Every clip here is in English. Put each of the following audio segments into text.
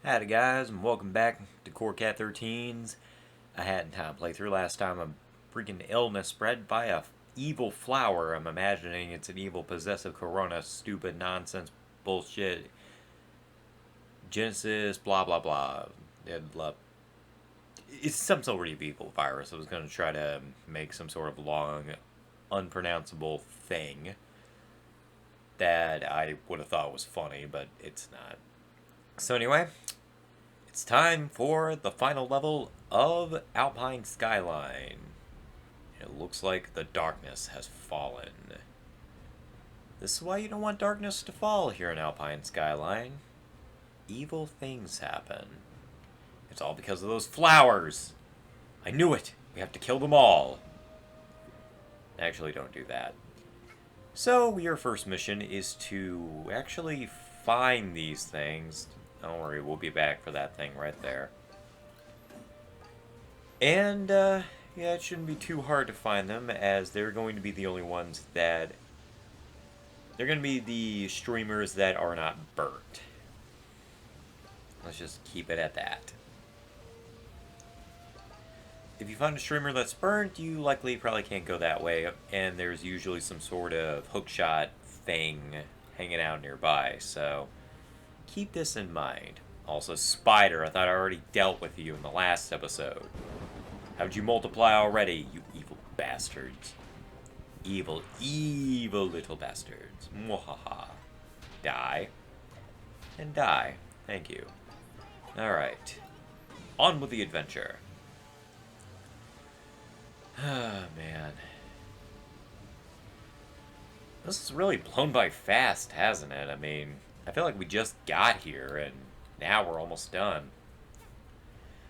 Howdy guys, and welcome back to Core Cat 13's. I hadn't time to play through last time. A freaking illness spread by a evil flower. I'm imagining it's an evil possessive corona, stupid nonsense bullshit. Genesis, blah blah blah. It's some sort of evil virus. I was going to try to make some sort of long, unpronounceable thing that I would have thought was funny, but it's not. So anyway, it's time for the final level of Alpine Skyline. It looks like the darkness has fallen. This is why you don't want darkness to fall here in Alpine Skyline. Evil things happen. It's all because of those flowers. I knew it. We have to kill them all. Actually, don't do that. So, your first mission is to actually find these things. Don't worry, we'll be back for that thing right there. And, yeah, it shouldn't be too hard to find them, as they're going to be the only ones that... They're going to be the streamers that are not burnt. Let's just keep it at that. If you find a streamer that's burnt, you likely probably can't go that way, and there's usually some sort of hookshot thing hanging out nearby, so keep this in mind. Also, Spider, I thought I already dealt with you in the last episode. How'd you multiply already, you evil bastards? Evil, evil little bastards. Mwahaha. Die. And die. Thank you. Alright. On with the adventure. Ah, man. This has really blown by fast, hasn't it? I mean, I feel like we just got here, and now we're almost done.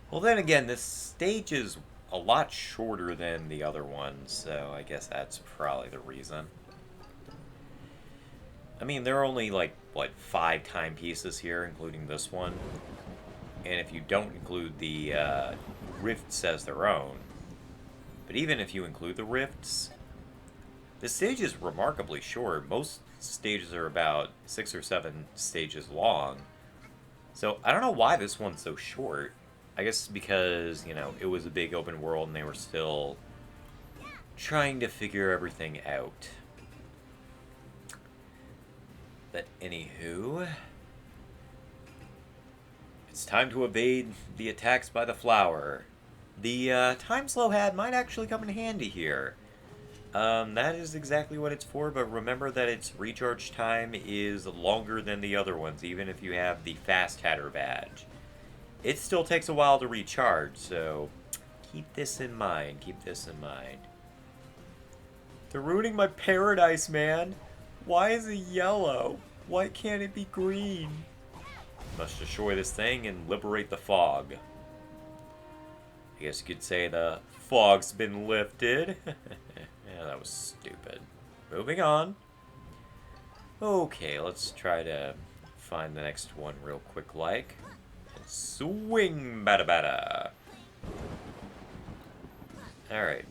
Well, then again, this stage is a lot shorter than the other ones, so I guess that's probably the reason. I mean, there are only, like, what, 5 timepieces here, including this one. And if you don't include the rifts as their own, but even if you include the rifts, this stage is remarkably short. Most stages are about 6 or 7 stages long. So I don't know why this one's so short. I guess because, you know, it was a big open world and they were still trying to figure everything out. But anywho, it's time to evade the attacks by the flower. The time slow hat might actually come in handy here. That is exactly what it's for, but remember that its recharge time is longer than the other ones, even if you have the Fast Hatter badge. It still takes a while to recharge, so keep this in mind, keep this in mind. They're ruining my paradise, man! Why is it yellow? Why can't it be green? Must destroy this thing and liberate the fog. I guess you could say the fog's been lifted. Yeah, that was stupid. Moving on. Okay, let's try to find the next one real quick like. Swing bada bada. Alright.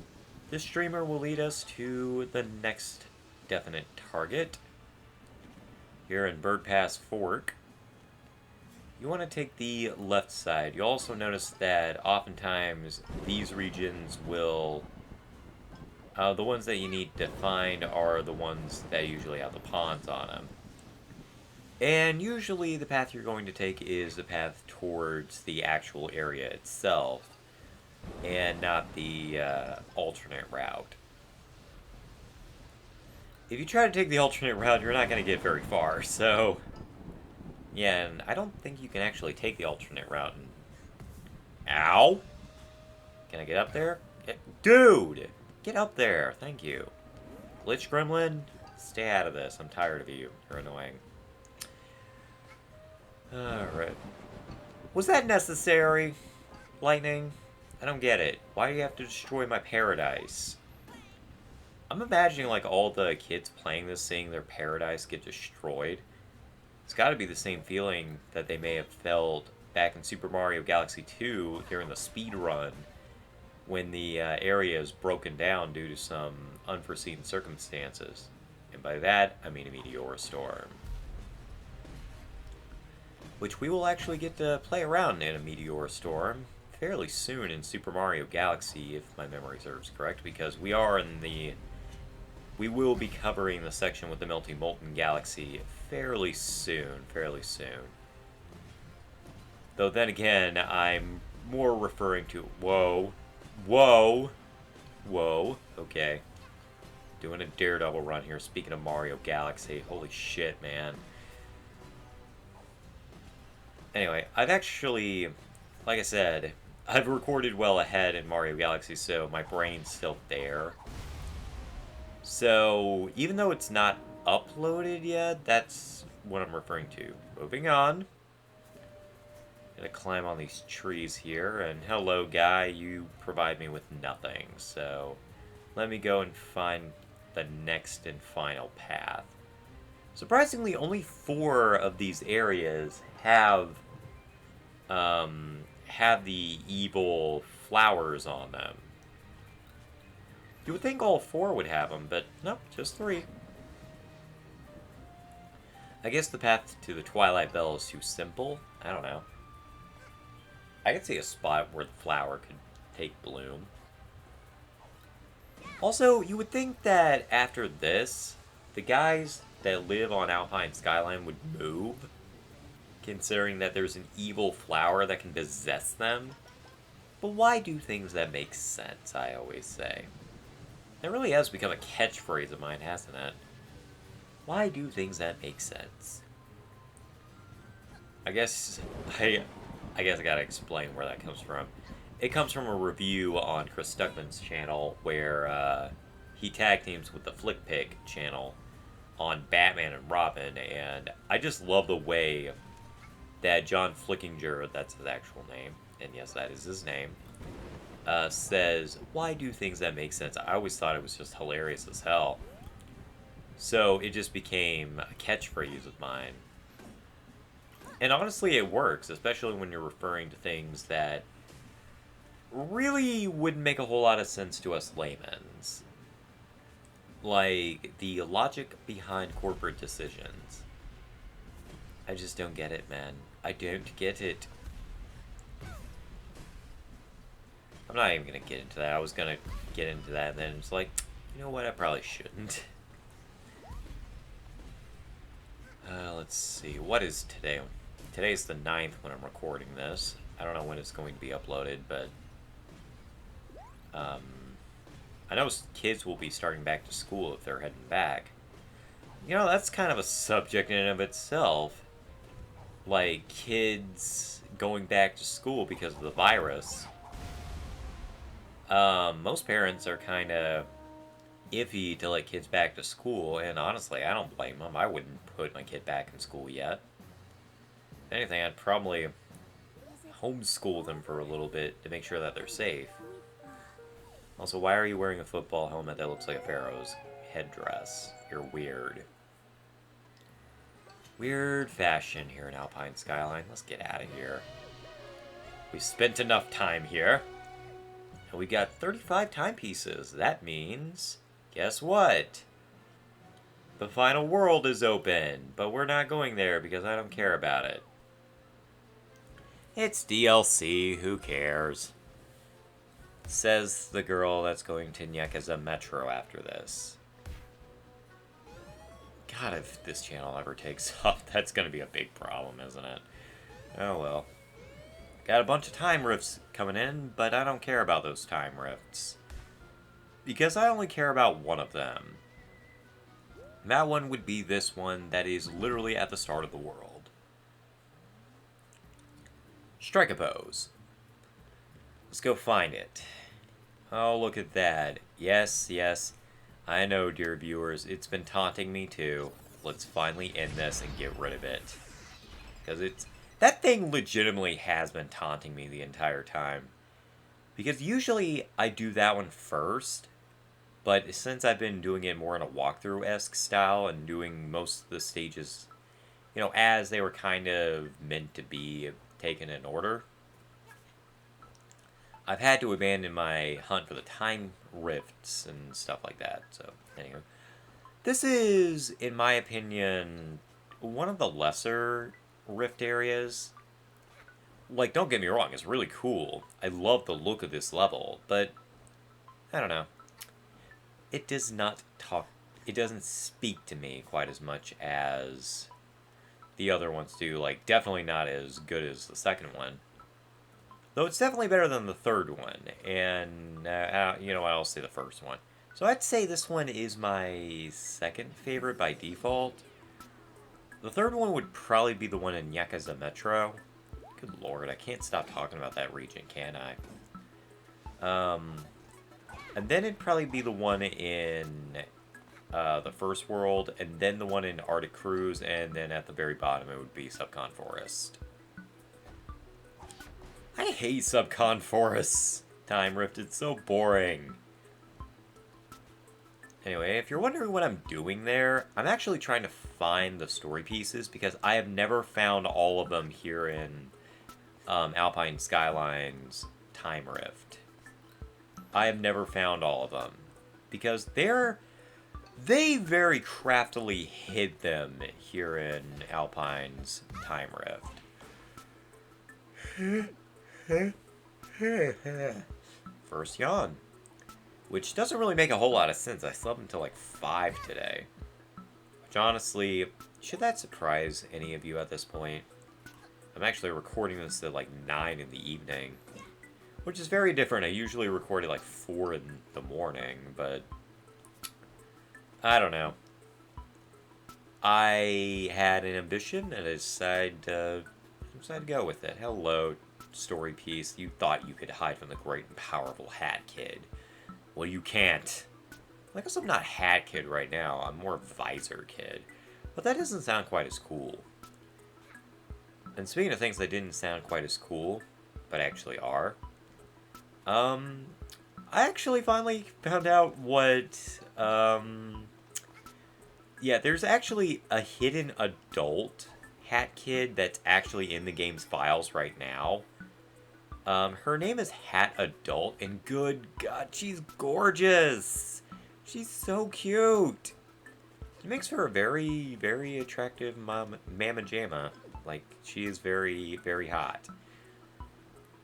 This streamer will lead us to the next definite target. Here in Bird Pass Fork. You want to take the left side. You'll also notice that oftentimes these regions will... the ones that you need to find are the ones that usually have the ponds on them. And usually the path you're going to take is the path towards the actual area itself, and not the alternate route. If you try to take the alternate route, you're not going to get very far, so... Yeah, and I don't think you can actually take the alternate route. Ow! Can I get up there? Dude! Get up there! Thank you. Glitch Gremlin, stay out of this. I'm tired of you. You're annoying. Alright. Was that necessary? Lightning? I don't get it. Why do you have to destroy my paradise? I'm imagining like all the kids playing this seeing their paradise get destroyed. It's got to be the same feeling that they may have felt back in Super Mario Galaxy 2 during the speed run when the area is broken down due to some unforeseen circumstances. And by that, I mean a meteor storm. which we will actually get to play around in a meteor storm fairly soon in Super Mario Galaxy, if my memory serves correct, because we will be covering the section with the Melting Molten Galaxy fairly soon, Though then again, I'm more referring to, whoa, okay. Doing a Daredevil run here, speaking of Mario Galaxy, holy shit, man. Anyway, I've actually, like I said, I've recorded well ahead in Mario Galaxy, so my brain's still there. So, even though it's not uploaded yet, that's what I'm referring to. Moving on. Gonna climb on these trees here, and hello, guy, you provide me with nothing, so let me go and find the next and final path. Surprisingly, only 4 of these areas have the evil flowers on them. You would think all 4 would have them, but nope, just 3. I guess the path to the Twilight Bell is too simple. I don't know. I could see a spot where the flower could take bloom. Also, you would think that after this, the guys that live on Alpine Skyline would move, considering that there's an evil flower that can possess them. But why do things that make sense, I always say. It really has become a catchphrase of mine, hasn't it? Why do things that make sense? I guess I gotta explain where that comes from. It comes from a review on Chris Stuckman's channel where he tag teams with the Flick Pick channel on Batman and Robin, and I just love the way that John Flickinger, that's his actual name, and yes, that is his name, says, why do things that make sense? I always thought it was just hilarious as hell. So it just became a catchphrase of mine. And honestly, it works, especially when you're referring to things that really wouldn't make a whole lot of sense to us laymen's. Like, the logic behind corporate decisions. I just don't get it, man. I don't get it. I'm not even going to get into that. I was going to get into that, and then it's like, you know what? I probably shouldn't. Let's see. What is today? Today's the 9th when I'm recording this. I don't know when it's going to be uploaded, but I know kids will be starting back to school if they're heading back. You know, that's kind of a subject in and of itself. Like, kids going back to school because of the virus. Most parents are kind of iffy to let kids back to school, and honestly, I don't blame them. I wouldn't put my kid back in school yet. If anything, I'd probably homeschool them for a little bit to make sure that they're safe. Also, why are you wearing a football helmet that looks like a pharaoh's headdress? You're weird. Weird fashion here in Alpine Skyline. Let's get out of here. We've spent enough time here. And we got 35 timepieces. That means, guess what? The final world is open, but we're not going there because I don't care about it. It's DLC, who cares? Says the girl that's going to Yakuza Metro after this. God, if this channel ever takes off, that's going to be a big problem, isn't it? Oh well. Got a bunch of time rifts coming in, but I don't care about those time rifts. Because I only care about one of them. And that one would be this one that is literally at the start of the world. Strike a pose. Let's go find it. Oh, look at that. Yes, yes. I know, dear viewers, it's been taunting me too. Let's finally end this and get rid of it. Because that thing legitimately has been taunting me the entire time. Because usually I do that one first, but since I've been doing it more in a walkthrough-esque style and doing most of the stages, you know, as they were kind of meant to be taken in order, I've had to abandon my hunt for the time rifts and stuff like that. So, anyway. This is, in my opinion, one of the lesser rift areas. Like, don't get me wrong, it's really cool. I love the look of this level, but I don't know. It does not talk, it doesn't speak to me quite as much as the other ones do. Like, definitely not as good as the second one. Though it's definitely better than the third one, and, you know what, I'll say the first one. So I'd say this one is my second favorite by default. The third one would probably be the one in Yakuza Metro. Good lord, I can't stop talking about that region, can I? And then it'd probably be the one in the first world, and then the one in Arctic Cruise, and then at the very bottom it would be Subcon Forest. I hate Subcon Forest Time Rift, it's so boring. Anyway, if you're wondering what I'm doing there, I'm actually trying to find the story pieces because I have never found all of them here in Alpine Skyline's Time Rift. I have never found all of them because they very craftily hid them here in Alpine's Time Rift. First yawn. Which doesn't really make a whole lot of sense. I slept until like 5 today. Which honestly, should that surprise any of you at this point? I'm actually recording this at like 9 in the evening. Which is very different. I usually record at like 4 in the morning, but I don't know. I had an ambition and I decided to go with it. Hello, story piece. You thought you could hide from the great and powerful Hat Kid. Well, you can't. I guess I'm not Hat Kid right now. I'm more Visor Kid. But that doesn't sound quite as cool. And speaking of things that didn't sound quite as cool, but actually are, I actually finally found out what, yeah, there's actually a hidden adult Hat Kid that's actually in the game's files right now. Her name is Hat Adult, and good God, she's gorgeous! She's so cute! It makes her a very, very attractive Mama Jamma. Like, she is very, very hot.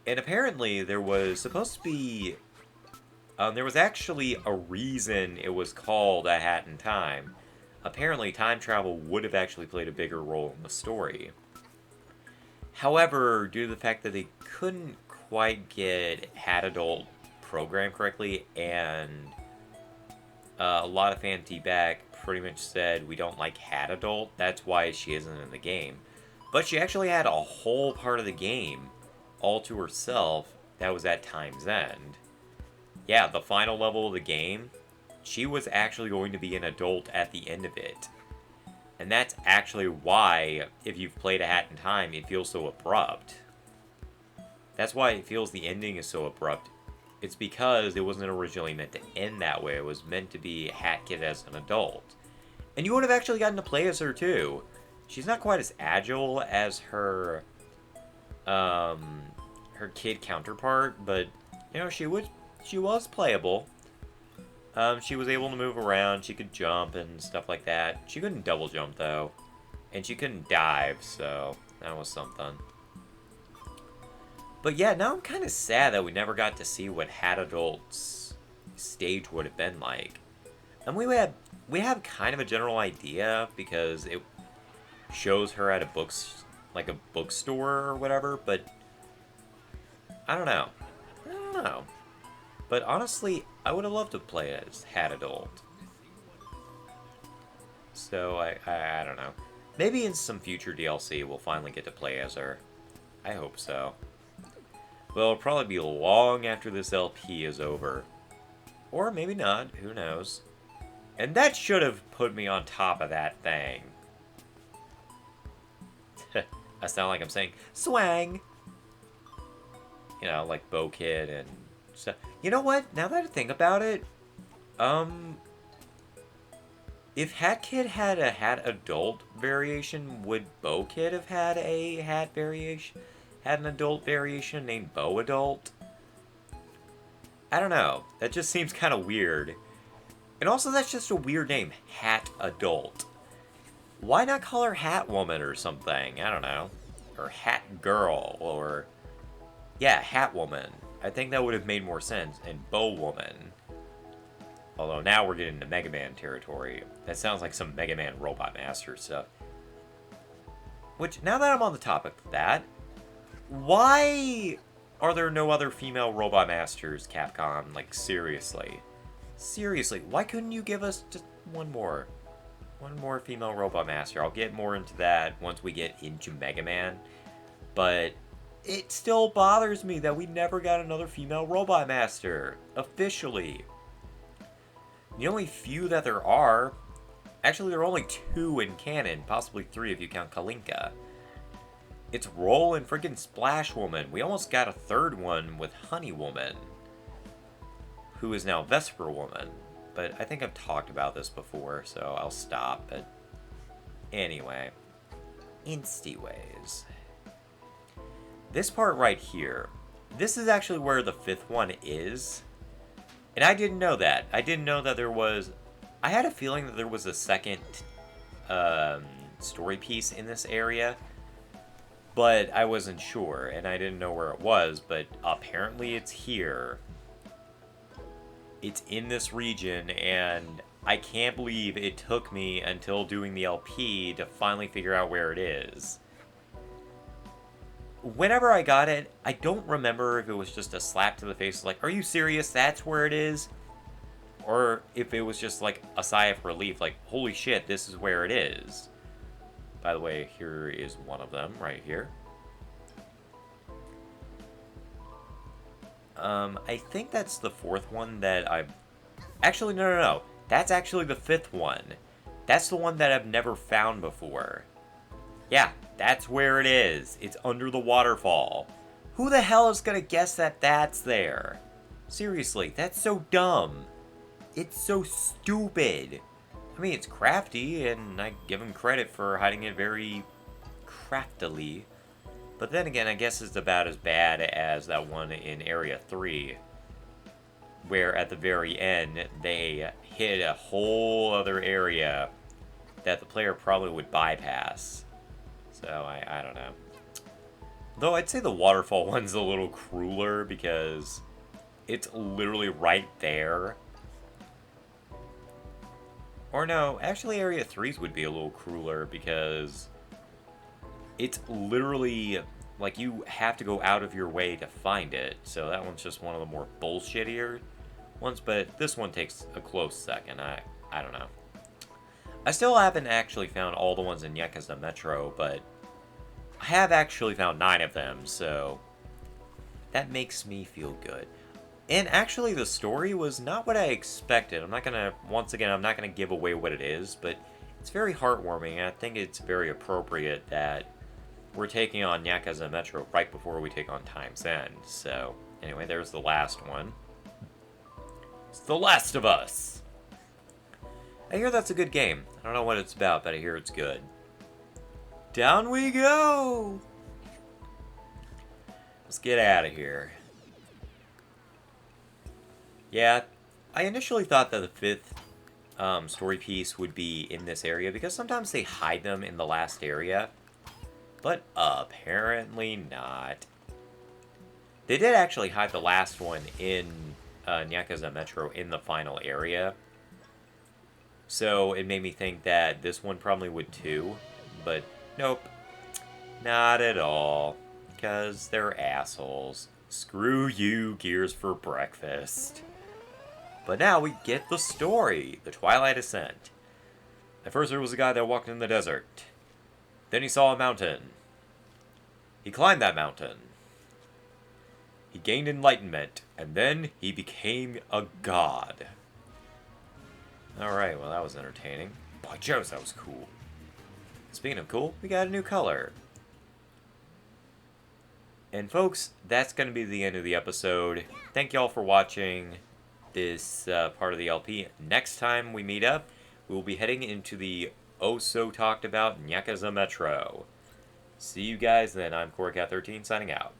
And apparently there was supposed to be... there was actually a reason it was called A Hat in Time. Apparently time travel would have actually played a bigger role in the story. However, due to the fact that they couldn't quite get Hat Adult programmed correctly, and a lot of fan feedback pretty much said we don't like Hat Adult, that's why she isn't in the game. But she actually had a whole part of the game all to herself that was at Time's End. Yeah, the final level of the game, she was actually going to be an adult at the end of it. And that's actually why, if you've played A Hat in Time, it feels so abrupt. That's why it feels the ending is so abrupt. It's because it wasn't originally meant to end that way. It was meant to be Hat Kid as an adult. And you would have actually gotten to play as her too. She's not quite as agile as her kid counterpart, but you know, she was playable. She was able to move around, she could jump and stuff like that. She couldn't double jump though. And she couldn't dive, so that was something. But yeah, now I'm kind of sad that we never got to see what Hat Adult's stage would have been like. And we have kind of a general idea because it shows her at a bookstore or whatever, but I don't know. But honestly, I would have loved to play as Hat Adult. So I don't know. Maybe in some future DLC we'll finally get to play as her. I hope so. But it'll probably be long after this LP is over. Or maybe not, who knows. And that should have put me on top of that thing. I sound like I'm saying, swang! You know, like Bo Kid and stuff. You know what? Now that I think about it, if Hat Kid had a Hat Adult variation, would Bo Kid have had a Hat variation? Had an adult variation named Bo Adult? I don't know. That just seems kind of weird. And also, that's just a weird name, Hat Adult. Why not call her Hat Woman or something? I don't know. Or Hat Girl, or... Yeah, Hat Woman. I think that would have made more sense. And Bow Woman. Although now we're getting into Mega Man territory. That sounds like some Mega Man Robot Master stuff. Which, now that I'm on the topic of that, why are there no other female Robot Masters, Capcom? Like, seriously. Seriously, why couldn't you give us just one more? One more female Robot Master. I'll get more into that once we get into Mega Man. But it still bothers me that we never got another female Robot Master. Officially. The only few that there are... Actually, there are only 2 in canon. Possibly 3 if you count Kalinka. It's Roll and freaking Splash Woman. We almost got a 3rd one with Honey Woman. Who is now Vesper Woman. But I think I've talked about this before, so I'll stop. But anyway. Insti-ways. This part right here. This is actually where the 5th one is. And I didn't know that. I didn't know that there was... I had a feeling that there was a second story piece in this area. But I wasn't sure, and I didn't know where it was, but apparently it's here. It's in this region, and I can't believe it took me until doing the LP to finally figure out where it is. Whenever I got it, I don't remember if it was just a slap to the face, like, are you serious? That's where it is? Or if it was just like a sigh of relief, like, holy shit, this is where it is. By the way, here is one of them, right here. I think that's the 4th one that I've... Actually, no. That's actually the 5th one. That's the one that I've never found before. Yeah, that's where it is. It's under the waterfall. Who the hell is gonna guess that that's there? Seriously, that's so dumb. It's so stupid. I mean, it's crafty, and I give him credit for hiding it very craftily. But then again, I guess it's about as bad as that one in Area 3, where at the very end, they hit a whole other area that the player probably would bypass. So, I don't know. Though I'd say the waterfall one's a little crueler, because it's literally right there. Or no, actually Area 3's would be a little crueler, because it's literally, like, you have to go out of your way to find it. So that one's just one of the more bullshittier ones, but this one takes a close second. I don't know. I still haven't actually found all the ones in Yakuza Metro, but I have actually found 9 of them, so that makes me feel good. And actually, the story was not what I expected. I'm not gonna give away what it is, but it's very heartwarming, and I think it's very appropriate that we're taking on Yakuza Metro right before we take on Time's End. So, anyway, there's the last one. It's The Last of Us! I hear that's a good game. I don't know what it's about, but I hear it's good. Down we go! Let's get out of here. Yeah, I initially thought that the 5th story piece would be in this area, because sometimes they hide them in the last area. But apparently not. They did actually hide the last one in Yakuza Metro in the final area. So it made me think that this one probably would too. But nope. Not at all. Because they're assholes. Screw you, Gears for breakfast. But now we get the story. The Twilight Ascent. At first there was a guy that walked in the desert. Then he saw a mountain. He climbed that mountain. He gained enlightenment, and then he became a god. Alright, well that was entertaining. By Jove, that was cool. Speaking of cool, we got a new color. And folks, that's going to be the end of the episode. Thank y'all for watching this part of the LP. Next time we meet up, we will be heading into the oh-so-talked-about Yakuza Metro. See you guys then. I'm CoreCat13 signing out.